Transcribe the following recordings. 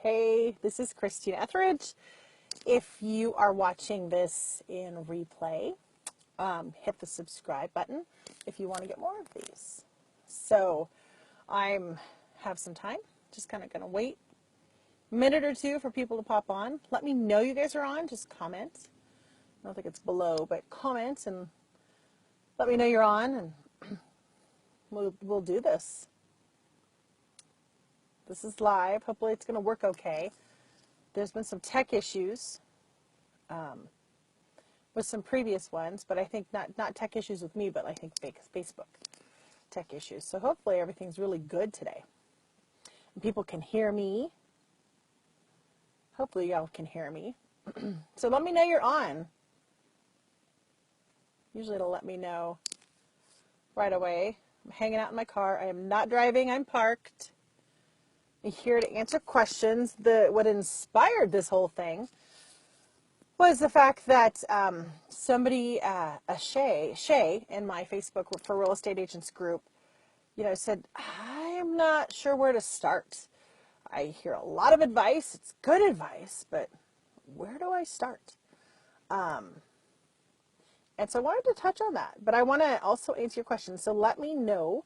Hey, this is Christina Etheridge. If you are watching this in replay, hit the subscribe button if you want to get more of these. So I'm have some time, just kind of going to wait a minute or two for people to pop on. Let me know you guys are on, just comment. I don't think it's below, but comment and let me know you're on, and we'll do this. This is live. Hopefully it's going to work okay. There's been some tech issues with some previous ones, but I think not tech issues with me, but I think Facebook tech issues. So hopefully everything's really good today. And people can hear me. Hopefully y'all can hear me. So let me know you're on. Usually it'll let me know right away. I'm hanging out in my car. I am not driving. I'm parked. I'm here to answer questions. What inspired this whole thing was the fact that somebody, Shay, in my Facebook for Real Estate Agents group, said, I'm not sure where to start. I hear a lot of advice. It's good advice, but where do I start? And so I wanted to touch on that, but I want to also answer your questions. So let me know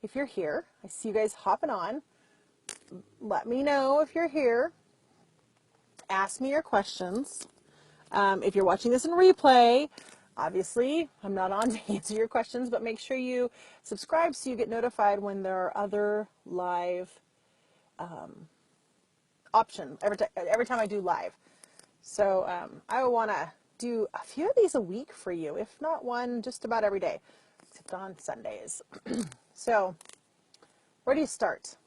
if you're here. I see you guys hopping on. Let me know if you're here. Ask me your questions. If you're watching this in replay, obviously I'm not on to answer your questions, but make sure you subscribe so you get notified when there are other live options every time I do live. So I want to do a few of these a week for you, if not one, just about every day, except on Sundays. So where do you start?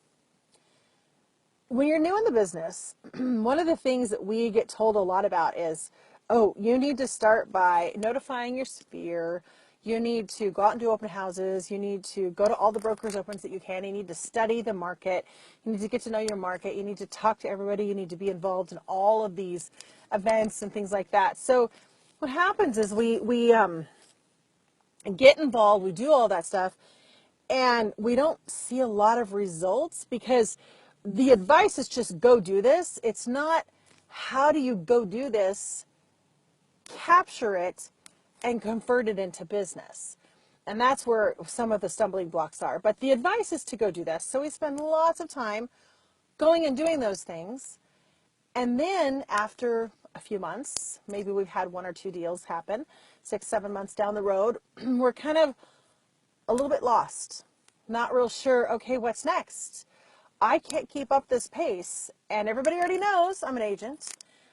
When you're new in the business, one of the things that we get told a lot about is, oh, you need to start by notifying your sphere. You need to go out and do open houses. You need to go to all the brokers opens that you can. You need to study the market. You need to get to know your market. You need to talk to everybody. You need to be involved in all of these events and things like that. So what happens is we get involved. We do all that stuff. And we don't see a lot of results because the advice is just go do this. It's not how do you go do this, capture it, and convert it into business. And that's where some of the stumbling blocks are. But the advice is to go do this. So we spend lots of time going and doing those things. And then after a few months, maybe we've had one or two deals happen, 6, 7 months down the road, we're kind of a little bit lost, not real sure, okay, what's next? I can't keep up this pace, and everybody already knows I'm an agent,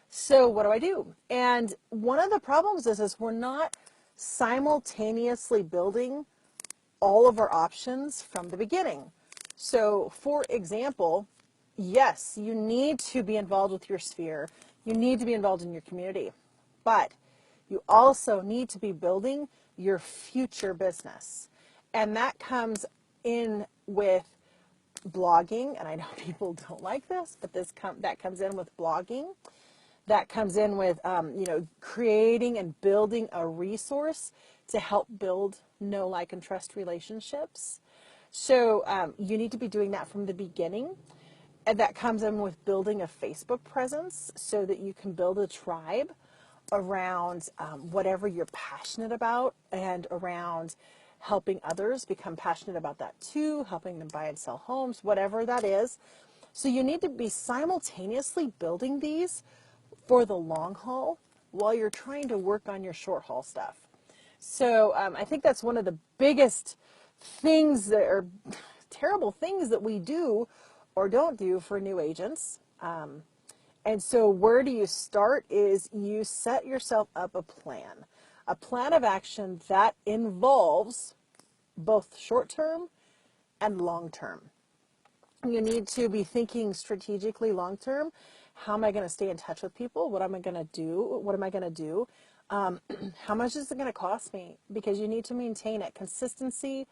so what do I do? And one of the problems is we're not simultaneously building all of our options from the beginning. So, for example, yes, you need to be involved with your sphere. You need to be involved in your community, but you also need to be building your future business. And that comes in with blogging, and I know people don't like this, but that comes in with blogging. That comes in with, creating and building a resource to help build know, like, and trust relationships. So you need to be doing that from the beginning. And that comes in with building a Facebook presence so that you can build a tribe around whatever you're passionate about and around helping others become passionate about that too, helping them buy and sell homes, whatever that is. So you need to be simultaneously building these for the long haul while you're trying to work on your short haul stuff. So I think that's one of the biggest things that are terrible things that we do or don't do for new agents. And so where do you start is you set yourself up a plan of action that involves both short-term and long-term. You need to be thinking strategically long-term. How am I going to stay in touch with people? What am I going to do? What am I going to do? How much is it going to cost me? Because you need to maintain it. Consistency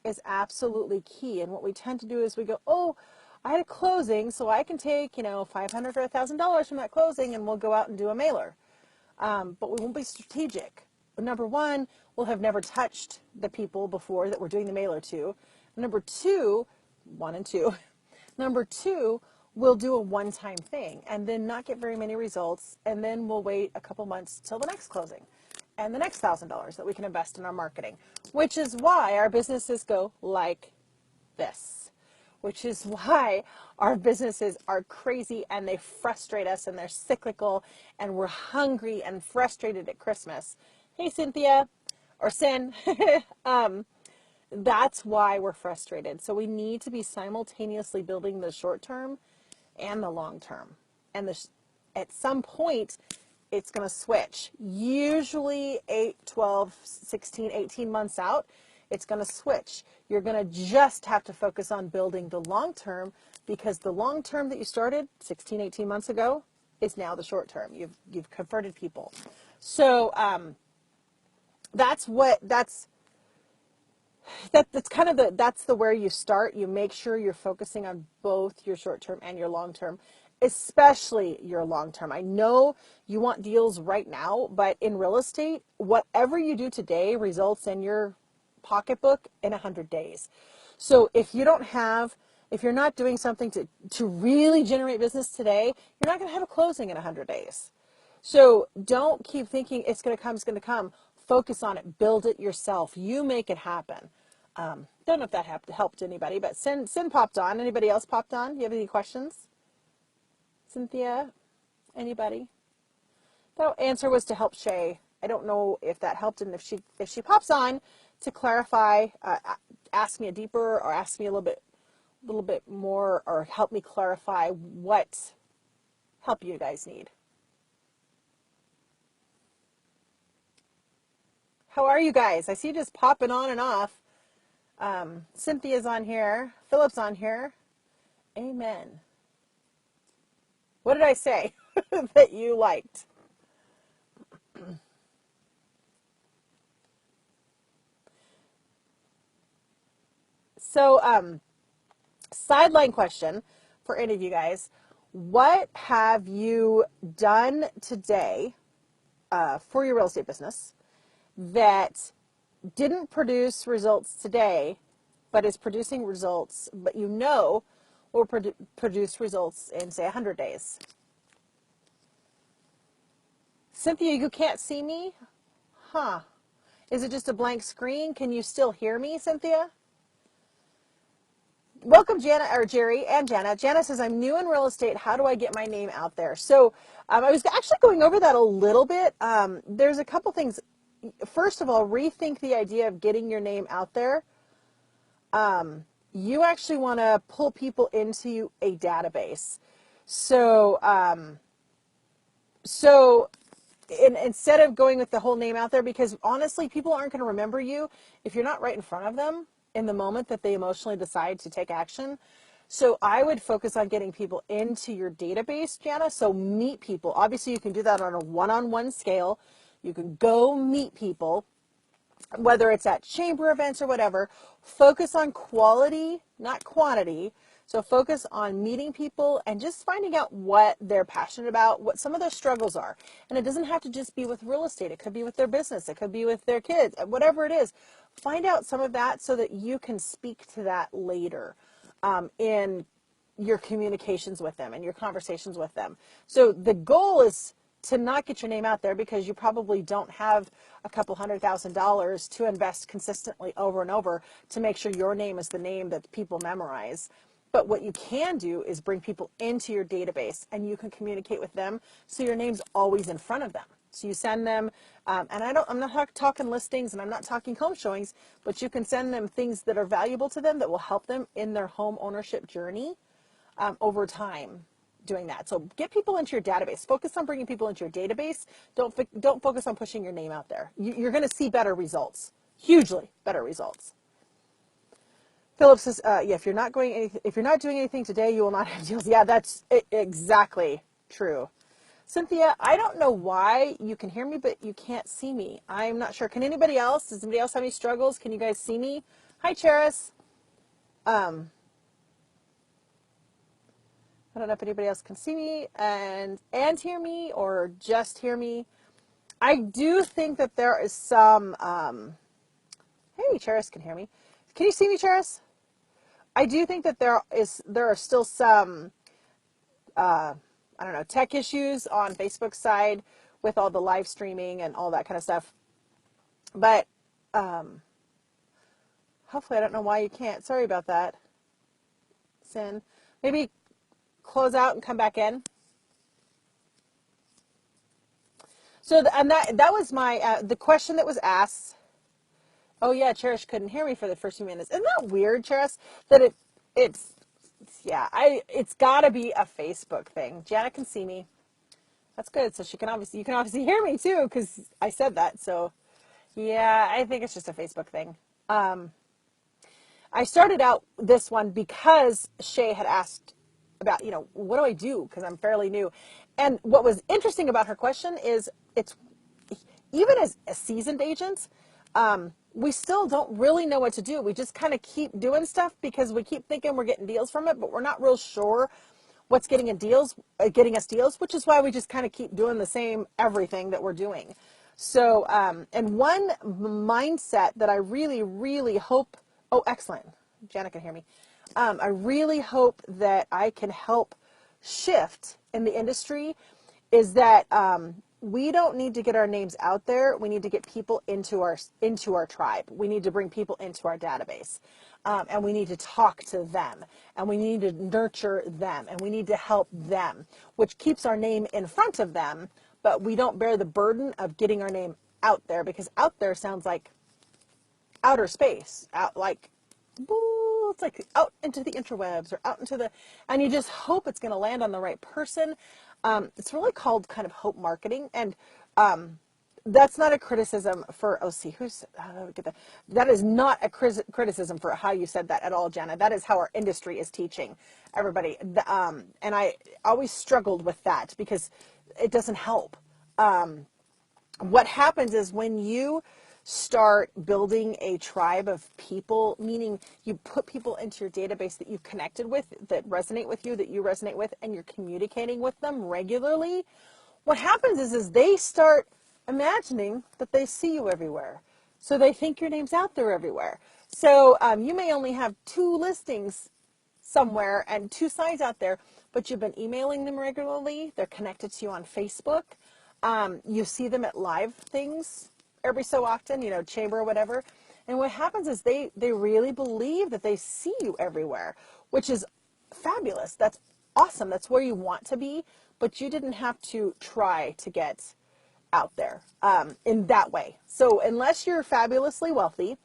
is absolutely key. And what we tend to do is we go, oh, I had a closing, so I can take, $500 or $1,000 from that closing, and we'll go out and do a mailer. But we won't be strategic. Number one, we'll have never touched the people before that we're doing the mailer to. Number two, one and two. Number two, we'll do a one-time thing and then not get very many results. And then we'll wait a couple months till the next closing and the next $1,000 that we can invest in our marketing, which is why our businesses go like this, which is why our businesses are crazy and they frustrate us and they're cyclical and we're hungry and frustrated at Christmas. Hey, Cynthia, or Sin. That's why we're frustrated. So we need to be simultaneously building the short term and the long term. And at some point, it's going to switch. Usually 8, 12, 16, 18 months out, it's going to switch. You're going to just have to focus on building the long term, because the long term that you started 16, 18 months ago is now the short term. You've converted people. So that's where you start. You make sure you're focusing on both your short term and your long term, especially your long term. I know you want deals right now, but in real estate, whatever you do today results in your pocketbook in 100 days. So if you're not doing something to really generate business today, you're not going to have a closing in 100 days. So don't keep thinking it's going to come, it's going to come. Focus on it. Build it yourself. You make it happen. Don't know if that helped anybody, but Sin popped on. Anybody else popped on? You have any questions? Cynthia? Anybody? That answer was to help Shay. I don't know if that helped, and if she pops on to clarify, ask me a deeper, or ask me a little bit more, or help me clarify what help you guys need. How are you guys? I see you just popping on and off. Cynthia's on here. Philip's on here. Amen. What did I say that you liked? So, sideline question for any of you guys. What have you done today for your real estate business that didn't produce results today, but is producing results, but will produce results in, say, 100 days? Cynthia, you can't see me? Huh. Is it just a blank screen? Can you still hear me, Cynthia? Welcome, Jana, or Jerry and Jana. Jana says, I'm new in real estate. How do I get my name out there? So I was actually going over that a little bit. There's a couple things. First of all, rethink the idea of getting your name out there. You actually want to pull people into a database. So, instead of going with the whole name out there, because honestly, people aren't going to remember you if you're not right in front of them in the moment that they emotionally decide to take action. So I would focus on getting people into your database, Jana. So meet people. Obviously, you can do that on a one-on-one scale. You can go meet people, whether it's at chamber events or whatever. Focus on quality, not quantity. So focus on meeting people and just finding out what they're passionate about, what some of their struggles are. And it doesn't have to just be with real estate. It could be with their business. It could be with their kids, whatever it is. Find out some of that so that you can speak to that later in your communications with them and your conversations with them. So the goal is to not get your name out there, because you probably don't have a couple $100,000 to invest consistently over and over to make sure your name is the name that people memorize. But what you can do is bring people into your database and you can communicate with them so your name's always in front of them. So you send them, and I'm not talking listings and I'm not talking home showings, but you can send them things that are valuable to them that will help them in their home ownership journey over time. Doing that. So get people into your database. Focus on bringing people into your database. Don't focus on pushing your name out there. You're going to see better results, hugely better results. Philip says, yeah, if you're not doing anything today, you will not have deals. Yeah, that's exactly true. Cynthia, I don't know why you can hear me, but you can't see me. I'm not sure. Can anybody else? Does anybody else have any struggles? Can you guys see me? Hi, Cheris. I don't know if anybody else can see me and hear me, or just hear me. I do think that there is some, hey, Cheris can hear me. Can you see me, Cheris? I do think that there are still some I don't know, tech issues on Facebook's side with all the live streaming and all that kind of stuff. But hopefully, I don't know why you can't. Sorry about that, Sin. Maybe close out and come back in. So, and that was my, the question that was asked. Oh yeah, Cherish couldn't hear me for the first few minutes. Isn't that weird, Cherish? That it's yeah, it's gotta be a Facebook thing. Janet can see me. That's good. So you can obviously hear me too, because I said that. So yeah, I think it's just a Facebook thing. I started out this one because Shay had asked about, what do I do? Because I'm fairly new. And what was interesting about her question is it's even as seasoned agents, we still don't really know what to do. We just kind of keep doing stuff because we keep thinking we're getting deals from it, but we're not real sure what's getting us deals, which is why we just kind of keep doing the same everything that we're doing. So, and one mindset that I really, really hope, oh, excellent. Janet can hear me. I really hope that I can help shift in the industry is that we don't need to get our names out there. We need to get people into our tribe. We need to bring people into our database. And we need to talk to them, and we need to nurture them, and we need to help them, which keeps our name in front of them, but we don't bear the burden of getting our name out there, because out there sounds like outer space, out like, it's like out into the interwebs or out into and you just hope it's going to land on the right person. It's really called kind of hope marketing. And that's not a criticism for, get that. That is not a criticism for how you said that at all, Jana. That is how our industry is teaching everybody. And I always struggled with that because it doesn't help. What happens is when you start building a tribe of people, meaning you put people into your database that you connected with, that resonate with you, that you resonate with, and you're communicating with them regularly, what happens is they start imagining that they see you everywhere. So they think your name's out there everywhere. So you may only have 2 listings somewhere and 2 signs out there, but you've been emailing them regularly. They're connected to you on Facebook. You see them at live things every so often, chamber or whatever. And what happens is they really believe that they see you everywhere, which is fabulous. That's awesome. That's where you want to be, but you didn't have to try to get out there in that way. So unless you're fabulously wealthy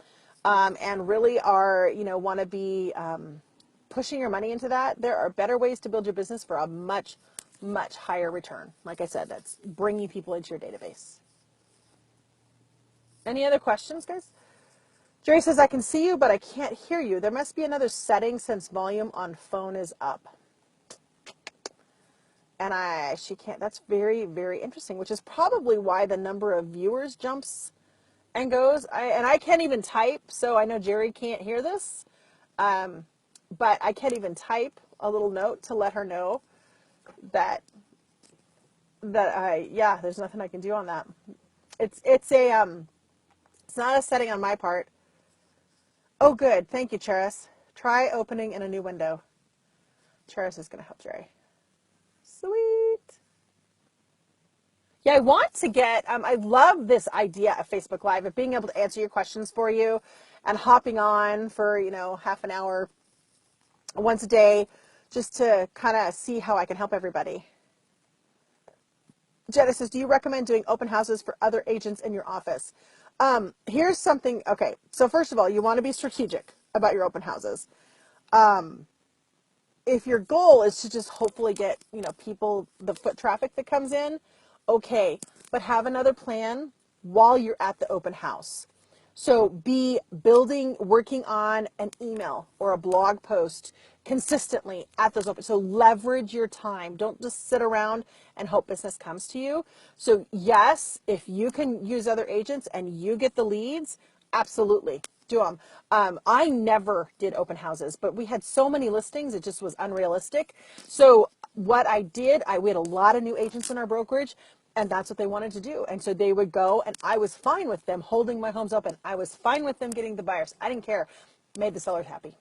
and really are, want to be pushing your money into that, there are better ways to build your business for a much, much higher return. Like I said, that's bringing people into your database. Any other questions, guys? Jerry says, I can see you, but I can't hear you. There must be another setting since volume on phone is up. And she can't, that's very, very interesting, which is probably why the number of viewers jumps and goes. And I can't even type, so I know Jerry can't hear this. But I can't even type a little note to let her know that there's nothing I can do on that. It's not a setting on my part. Oh, good. Thank you, Cheris. Try opening in a new window. Cheris is going to help Jerry. Sweet. Yeah, I want to get, I love this idea of Facebook Live, of being able to answer your questions for you and hopping on for, half an hour once a day just to kind of see how I can help everybody. Jenna says, do you recommend doing open houses for other agents in your office? Here's something. Okay, so first of all, you want to be strategic about your open houses. If your goal is to just hopefully get, people, the foot traffic that comes in, okay, but have another plan while you're at the open house. So be working on an email or a blog post consistently at those open. So leverage your time. Don't just sit around and hope business comes to you. So yes, if you can use other agents and you get the leads, absolutely do them. I never did open houses, but we had so many listings, it just was unrealistic. So what I did, we had a lot of new agents in our brokerage, and that's what they wanted to do. And so they would go, and I was fine with them holding my homes open. I was fine with them getting the buyers. I didn't care. Made the sellers happy.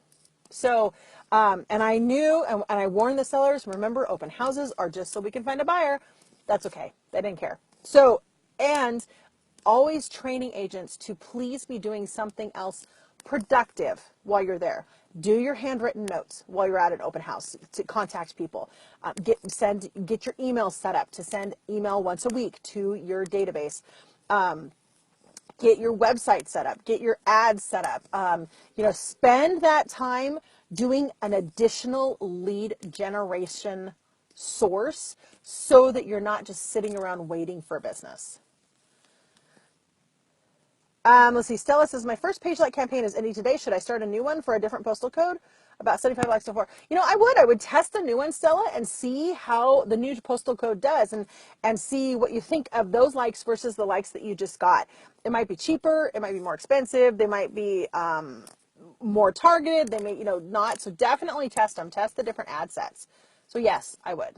So, and I knew, and I warned the sellers, remember, open houses are just so we can find a buyer. That's okay. They didn't care. So, and always training agents to please be doing something else productive while you're there. Do your handwritten notes while you're at an open house to contact people. Get your email set up to send email once a week to your database. Get your website set up, get your ads set up. Spend that time doing an additional lead generation source so that you're not just sitting around waiting for business. Let's see. Stella says, my first page like campaign is ending today. Should I start a new one for a different postal code? About 75 likes so far. I would test a new one, Stella, and see how the new postal code does and see what you think of those likes versus the likes that you just got. It might be cheaper. It might be more expensive. They might be more targeted. They may, not. So definitely test them. Test the different ad sets. So yes, I would.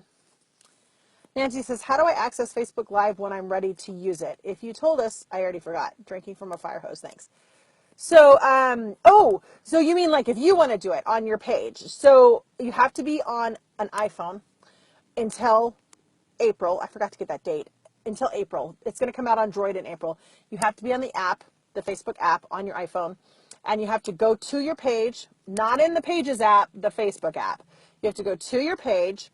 Nancy says, how do I access Facebook Live when I'm ready to use it? If you told us, I already forgot. Drinking from a fire hose, thanks. So, so you mean like if you want to do it on your page. So you have to be on an iPhone until April. I forgot to get that date. Until April. It's going to come out on Android in April. You have to be on the app, the Facebook app on your iPhone. And you have to go to your page, not in the Pages app, the Facebook app. You have to go to your page.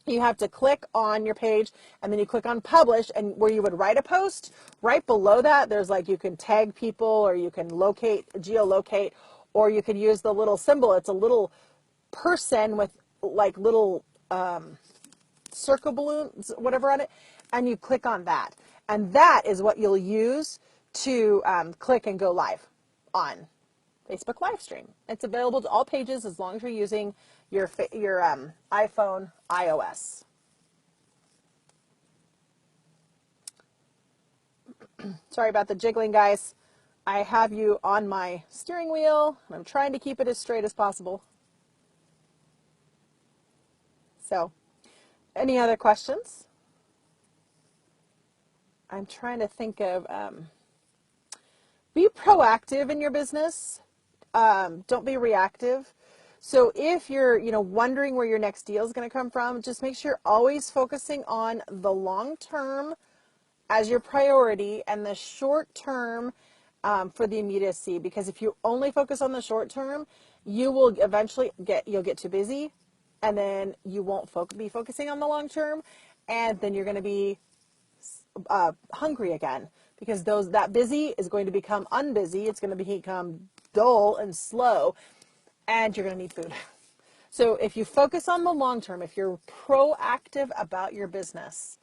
You have to click on your page and then you click on publish, and where you would write a post, right below that, there's like you can tag people or you can geolocate, or you could use the little symbol. It's a little person with like little circle balloons, whatever on it, and you click on that. And that is what you'll use to click and go live on Facebook live stream. It's available to all pages as long as you're using your iPhone iOS. Sorry about the jiggling, guys. I have you on my steering wheel, and I'm trying to keep it as straight as possible. So, any other questions? I'm trying to think of, be proactive in your business. Don't be reactive. So if you're, wondering where your next deal is going to come from, just make sure you're always focusing on the long term as your priority and the short term for the immediacy. Because if you only focus on the short term, you will eventually you'll get too busy, and then you won't be focusing on the long term, and then you're going to be hungry again, because that busy is going to become unbusy. It's going to become dull and slow, and you're going to need food. So if you focus on the long term, if you're proactive about your business,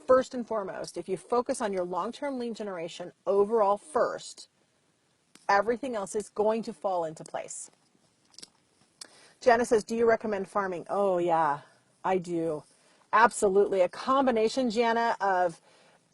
first and foremost, if you focus on your long-term lead generation overall first, everything else is going to fall into place. Jana says, do you recommend farming? Oh, yeah, I do. Absolutely. A combination, Jana, of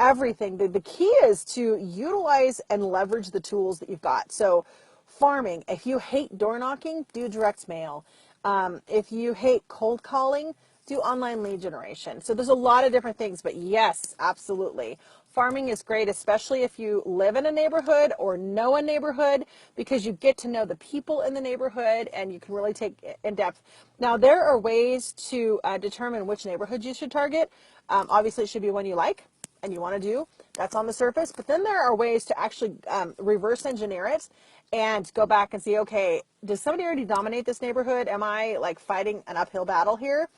everything. The key is to utilize and leverage the tools that you've got. So farming, if you hate door knocking, do direct mail. If you hate cold calling, do online lead generation. So there's a lot of different things, but yes, absolutely. Farming is great, especially if you live in a neighborhood or know a neighborhood, because you get to know the people in the neighborhood and you can really take in depth. Now, there are ways to determine which neighborhood you should target. Obviously, it should be one you like and you want to do. That's on the surface. But then there are ways to actually reverse engineer it and go back and see, okay, does somebody already dominate this neighborhood? Am I like fighting an uphill battle here?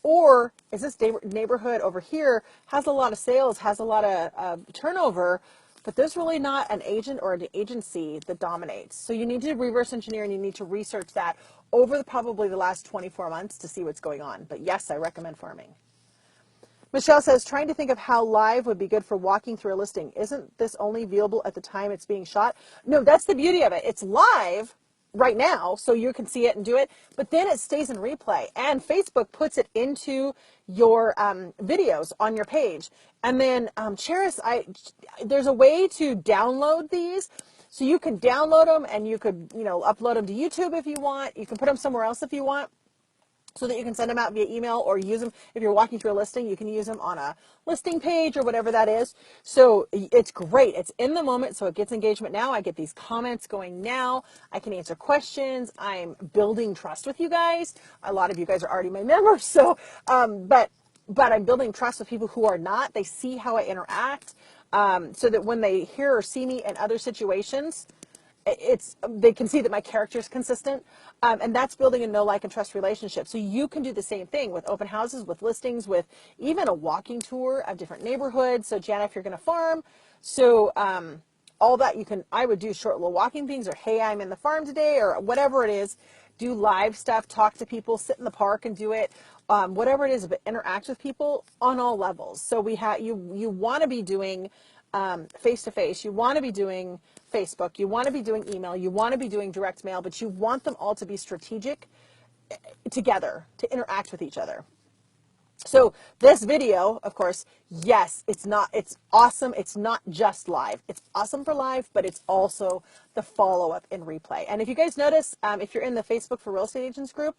Or is this neighborhood over here has a lot of sales, has a lot of turnover, but there's really not an agent or an agency that dominates. So you need to reverse engineer, and you need to research that over probably the last 24 months to see what's going on. But yes, I recommend farming. Michelle says, trying to think of how live would be good for walking through a listing. Isn't this only viewable at the time it's being shot? No, that's the beauty of it. It's live right now, so you can see it and do it, but then it stays in replay, and Facebook puts it into your videos on your page. And then Cheris, there's a way to download these, so you can download them and you could upload them to YouTube if you want. You can put them somewhere else if you want. so that you can send them out via email or use them. If you're walking through a listing, you can use them on a listing page or whatever that is. So it's great. It's in the moment. So it gets engagement now. I get these comments going now. I can answer questions. I'm building trust with you guys. A lot of you guys are already my members. So, but I'm building trust with people who are not. They see how I interact, so that when they hear or see me in other situations, they can see that my character is consistent, and that's building a know, like, and trust relationship. So you can do the same thing with open houses, with listings, with even a walking tour of different neighborhoods. So Jana, if you're going to farm, so all that I would do short little walking things, or hey, I'm in the farm today, or whatever it is. Do live stuff, talk to people, sit in the park and do it. Whatever it is, but interact with people on all levels. So you want to be doing face-to-face, you want to be doing Facebook, you want to be doing email, you want to be doing direct mail, but you want them all to be strategic together, to interact with each other. So this video, of course, yes, it's awesome. It's not just live. It's awesome for live, but it's also the follow-up in replay. And if you guys notice, if you're in the Facebook for Real Estate Agents group,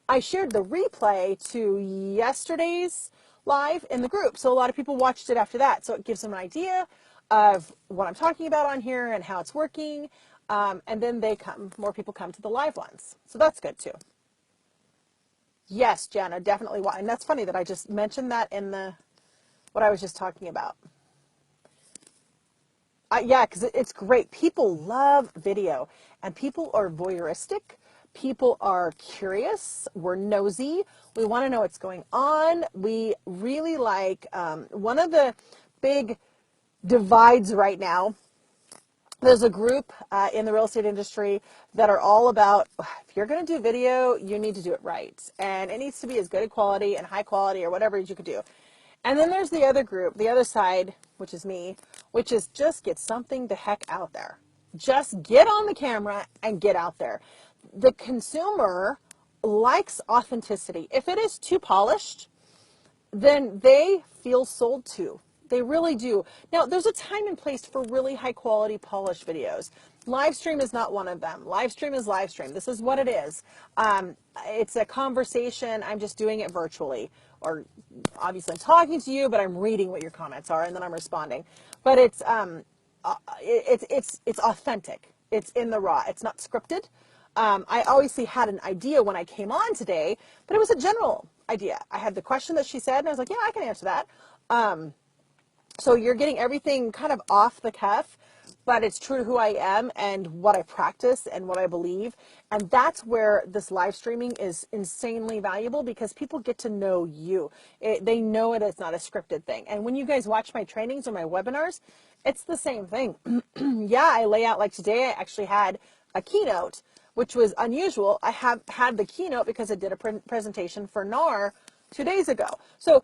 I shared the replay to yesterday's live in the group. So a lot of people watched it after that. So it gives them an idea of what I'm talking about on here and how it's working. And then more people come to the live ones. So that's good too. Yes, Jana, definitely. And that's funny that I just mentioned that in what I was just talking about. Yeah, because it's great. People love video, and people are voyeuristic. People are curious. We're nosy. We want to know what's going on. We really like, one of the big divides right now, there's a group in the real estate industry that are all about, if you're going to do video, you need to do it right. And it needs to be as good a quality and high quality or whatever you could do. And then there's the other group, the other side, which is me, which is just get something the heck out there. Just get on the camera and get out there. The consumer likes authenticity. If it is too polished, then they feel sold to. They really do. Now, there's a time and place for really high quality polished videos. Live stream is not one of them. Live stream is live stream. This is what it is. It's a conversation. I'm just doing it virtually. Or obviously I'm talking to you, but I'm reading what your comments are and then I'm responding. But it's authentic. It's in the raw. It's not scripted. I obviously had an idea when I came on today, but it was a general idea. I had the question that she said, and I was like, yeah, I can answer that. So you're getting everything kind of off the cuff, but it's true to who I am and what I practice and what I believe. And that's where this live streaming is insanely valuable, because people get to know you. They know it's not a scripted thing. And when you guys watch my trainings or my webinars, it's the same thing. Yeah, I lay out, like today, I actually had a keynote, which was unusual. I have had the keynote because I did a presentation for NAR 2 days ago. So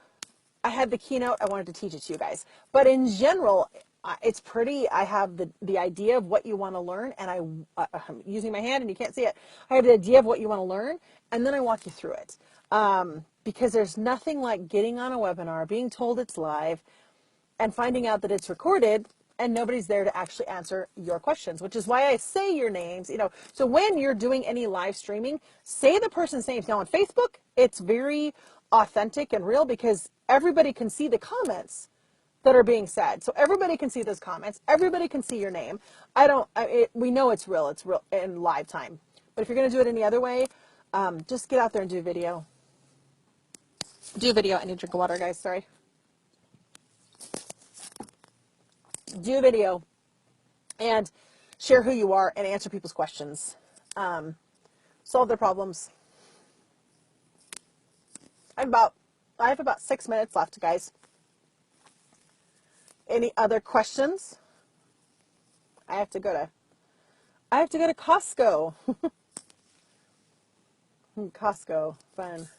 I had the keynote. I wanted to teach it to you guys. But in general, it's pretty. I have the idea of what you want to learn, and I'm using my hand, and you can't see it. I have the idea of what you want to learn, and then I walk you through it. Because there's nothing like getting on a webinar, being told it's live, and finding out that it's recorded and nobody's there to actually answer your questions, which is why I say your names. So when you're doing any live streaming, say the person's names. Now on Facebook, it's very authentic and real because everybody can see the comments that are being said. So everybody can see those comments. Everybody can see your name. We know it's real. It's real in live time. But if you're going to do it any other way, just get out there and do video. Do video. I need a drink of water, guys. Sorry. Do video and share who you are and answer people's questions. Solve their problems. I have about 6 minutes left, guys. Any other questions? I have to go to Costco. Costco, fun.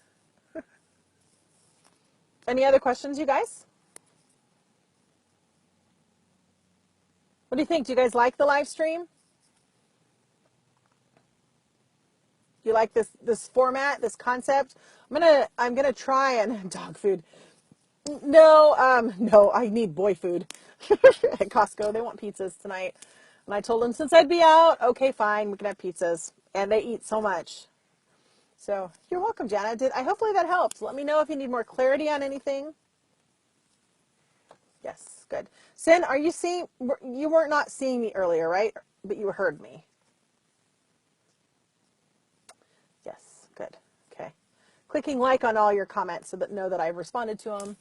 Any other questions, you guys? What do you think? Do you guys like the live stream? Do you like this format, this concept? I'm gonna try and dog food. No, I need boy food at Costco. They want pizzas tonight. And I told them since I'd be out, okay, fine, we can have pizzas. And they eat so much. So you're welcome, Jana. Hopefully that helped. Let me know if you need more clarity on anything. Yes, good. Sin, are you seeing, you weren't not seeing me earlier, right? But you heard me. Yes, good. Okay. Clicking like on all your comments so that know that I've responded to them.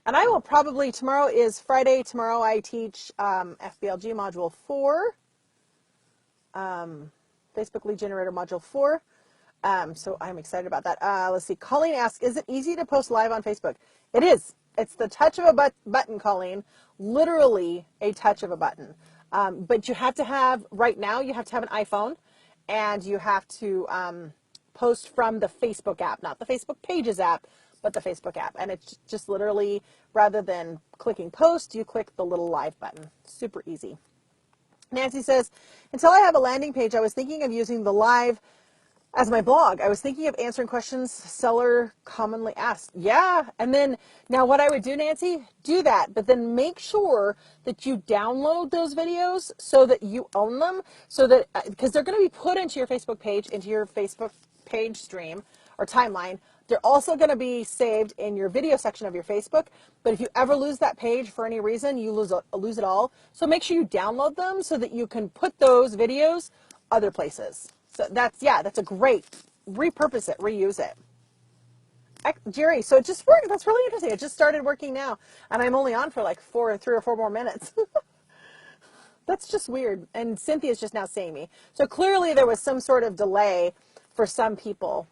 And I will probably, tomorrow is Friday. Tomorrow I teach FBLG Module 4, Facebook Lead Generator Module 4. So I'm excited about that. Let's see. Colleen asks, is it easy to post live on Facebook? It is. It's the touch of a button, Colleen. Literally a touch of a button. But you have to have, right now, you have to have an iPhone, and you have to post from the Facebook app, not the Facebook Pages app, but the Facebook app. And it's just literally, rather than clicking post, you click the little live button. Super easy. Nancy says, until I have a landing page, I was thinking of using the live as my blog. I was thinking of answering questions seller commonly asked. Yeah. And then now what I would do, Nancy, do that, but then make sure that you download those videos so that you own them, so that, because they're going to be put into your Facebook page, into your Facebook page stream or timeline. They're also going to be saved in your video section of your Facebook. But if you ever lose that page for any reason, you lose it all. So make sure you download them so that you can put those videos other places. So that's a great, repurpose it, reuse it. Jerry, so it just worked. That's really interesting. It just started working now, and I'm only on for like 3 or 4 more minutes. That's just weird. And Cynthia's just now seeing me. So clearly there was some sort of delay for some people.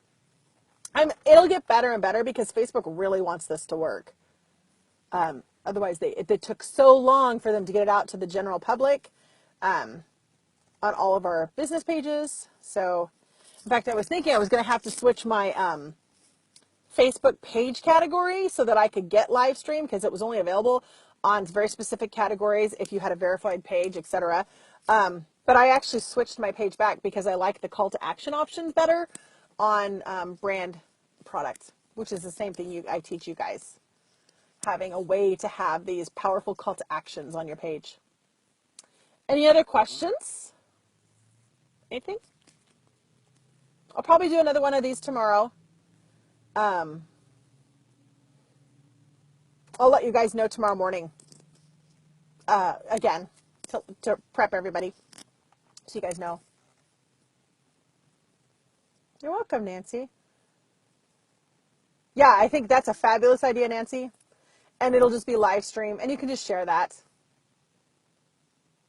It'll get better and better because Facebook really wants this to work. Otherwise, it took so long for them to get it out to the general public on all of our business pages. So, in fact, I was thinking I was going to have to switch my Facebook page category so that I could get live stream, because it was only available on very specific categories if you had a verified page, etc. But I actually switched my page back because I like the call to action options better on brand products, which is the same thing I teach you guys, having a way to have these powerful call to actions on your page. Any other questions? Anything? I'll probably do another one of these tomorrow. I'll let you guys know tomorrow morning. Again, to prep everybody, so you guys know. You're welcome, Nancy. Yeah, I think that's a fabulous idea, Nancy. And it'll just be live stream, and you can just share that.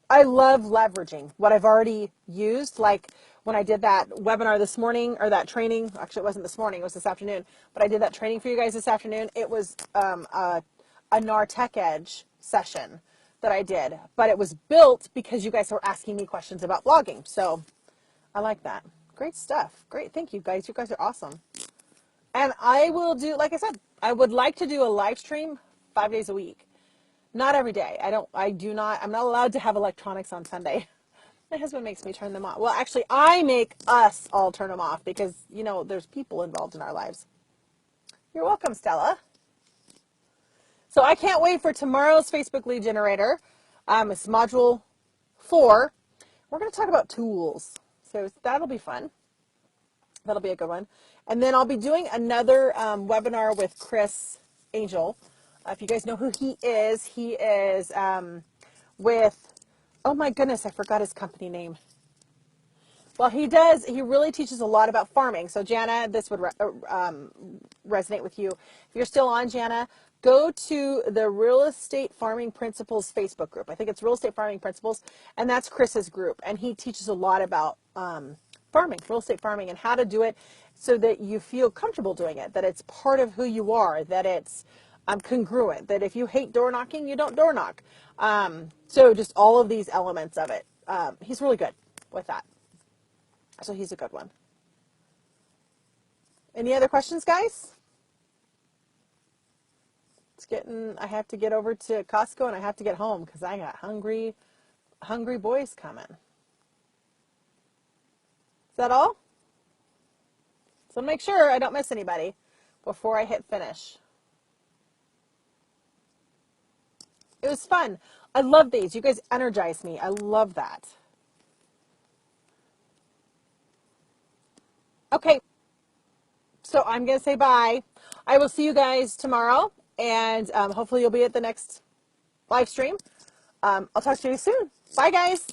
I love leveraging what I've already used. Like when I did that webinar this morning, or that training, actually it wasn't this morning, it was this afternoon, but I did that training for you guys this afternoon. It was a NAR Tech Edge session that I did, but it was built because you guys were asking me questions about blogging. So I like that. Great stuff. Great. Thank you guys. You guys are awesome. And I will do, like I said, I would like to do a live stream 5 days a week. Not every day. I'm not allowed to have electronics on Sunday. My husband makes me turn them off. Well, actually, I make us all turn them off because, there's people involved in our lives. You're welcome, Stella. So I can't wait for tomorrow's Facebook lead generator. It's module 4. We're going to talk about tools. So that'll be fun. That'll be a good one. And then I'll be doing another webinar with Chris Angel. If you guys know who he is with, oh my goodness, I forgot his company name. Well, he really teaches a lot about farming. So Jana, this would resonate with you. If you're still on, Jana, go to the Real Estate Farming Principles Facebook group. I think it's Real Estate Farming Principles, and that's Chris's group. And he teaches a lot about farming, real estate farming, and how to do it so that you feel comfortable doing it, that it's part of who you are, that it's congruent, that if you hate door knocking, you don't door knock. So just all of these elements of it. He's really good with that. So he's a good one. Any other questions, guys? I have to get over to Costco, and I have to get home because I got hungry boys coming. Is that all? So make sure I don't miss anybody before I hit finish. It was fun. I love these. You guys energize me. I love that. Okay, so I'm going to say bye. I will see you guys tomorrow, and hopefully you'll be at the next live stream. I'll talk to you soon. Bye, guys.